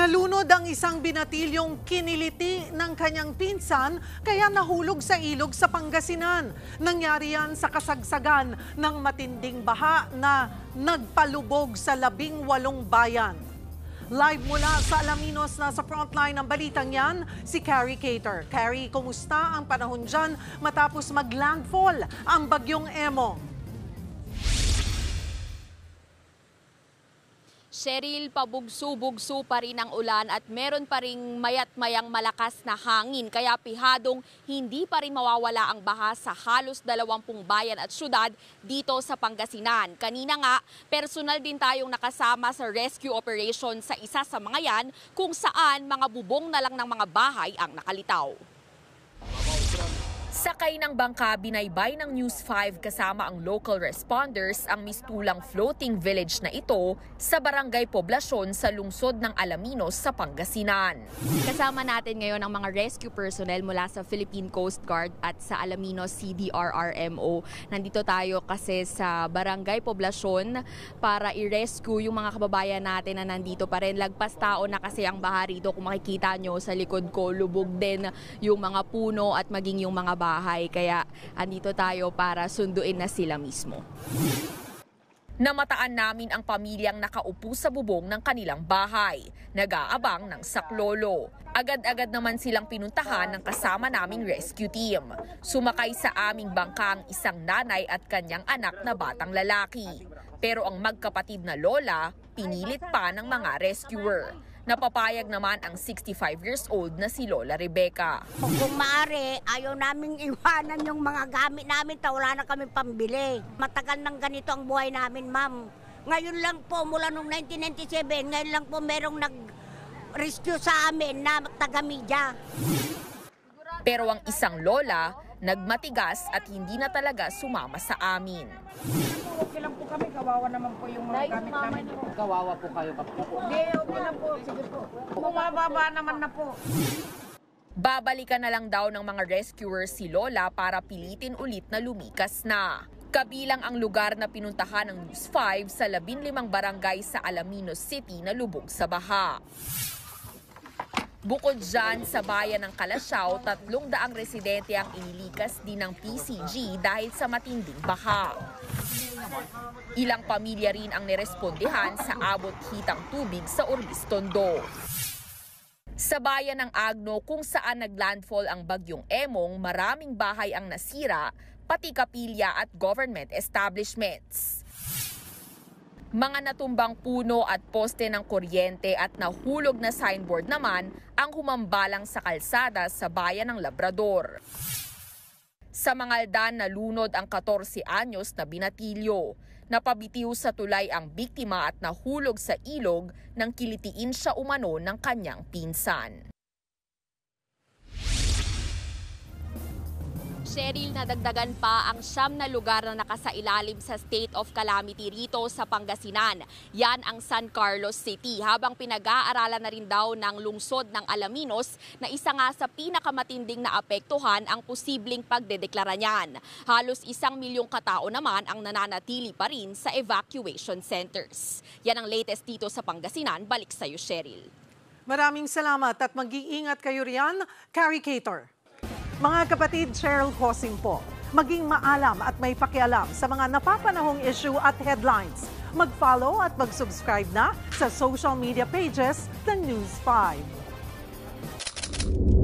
Nalunod ang isang binatilyong kiniliti ng kanyang pinsan kaya nahulog sa ilog sa Pangasinan. Nangyari yan sa kasagsagan ng matinding baha na nagpalubog sa 18 bayan. Live mula sa Alaminos na sa frontline ng balitang yan, si Carrie Cater. Carrie, kumusta ang panahon dyan matapos maglandfall ang bagyong Emo? Cheryl, pabugso-bugso pa rin ang ulan at meron pa ring mayat-mayang malakas na hangin. Kaya pihadong hindi pa rin mawawala ang baha sa halos 20 bayan at syudad dito sa Pangasinan. Kanina nga, personal din tayong nakasama sa rescue operation sa isa sa mga yan kung saan mga bubong na lang ng mga bahay ang nakalitaw. Sakay ng bangka, binaybay ng News 5 kasama ang local responders ang mistulang floating village na ito sa barangay Poblasyon sa lungsod ng Alaminos sa Pangasinan. Kasama natin ngayon ang mga rescue personnel mula sa Philippine Coast Guard at sa Alaminos CDRRMO. Nandito tayo kasi sa barangay Poblasyon para i-rescue yung mga kababayan natin na nandito pa rin. Lagpas tao na kasi ang baha rito. Kung makikita nyo sa likod ko, lubog din yung mga puno at maging yung mga bahay. Kaya andito tayo para sunduin na sila mismo. Namataan namin ang pamilyang nakaupo sa bubong ng kanilang bahay, nag-aabang ng saklolo. Agad-agad naman silang pinuntahan ng kasama naming rescue team. Sumakay sa aming bangka ang isang nanay at kanyang anak na batang lalaki. Pero ang magkapatid na lola, pinilit pa ng mga rescuer. Napapayag naman ang 65 years old na si Lola Rebecca. Kung maaari, ayaw namin iwanan yung mga gamit namin, wala na kami pambili. Matagal nang ganito ang buhay namin, ma'am. Ngayon lang po, mula noong 1997, ngayon lang po merong nag-rescue sa amin na taga-media. Pero ang isang lola, nagmatigas at hindi na talaga sumama sa amin. Okay lang po kami, kawawa naman po yung mga gamit namin. Kawawa po kayo po. Hindi, okay lang po, sige po. Bumababa naman na po. Babalikan na lang daw ng mga rescuers si Lola para pilitin ulit na lumikas na. Kabilang ang lugar na pinuntahan ng News 5 sa 15 barangay sa Alaminos City na lubog sa baha. Bukod dyan, sa bayan ng Calasiao, 300 residente ang inilikas din ng PCG dahil sa matinding baha. Ilang pamilya rin ang nirespondehan sa abot hitang tubig sa Urbis, Tondo. Sa bayan ng Agno kung saan naglandfall ang bagyong Emong, maraming bahay ang nasira, pati kapilya at government establishments. Mga natumbang puno at poste ng kuryente at nahulog na signboard naman ang humambalang sa kalsada sa bayan ng Labrador. Sa Mangaldan, nalunod ang 14 anyos na binatilyo. Napabitiw sa tulay ang biktima at nahulog sa ilog nang kilitiin siya umano ng kanyang pinsan. Cheryl, nadagdagan pa ang 9 na lugar na nakasailalim sa state of calamity rito sa Pangasinan. Yan ang San Carlos City, habang pinag-aaralan na rin daw ng lungsod ng Alaminos na isa nga sa pinakamatinding naapektuhan ang posibleng pagdedeklara niyan. Halos 1 milyong katao naman ang nananatili pa rin sa evacuation centers. Yan ang latest dito sa Pangasinan. Balik sa iyo, Cheryl. Maraming salamat at mag-iingat kayo riyan, Carrie Cater. Mga kapatid, Cheryl Cosing po. Maging maalam at may pakialam sa mga napapanahong issue at headlines. Mag-follow at mag-subscribe na sa social media pages ng News 5.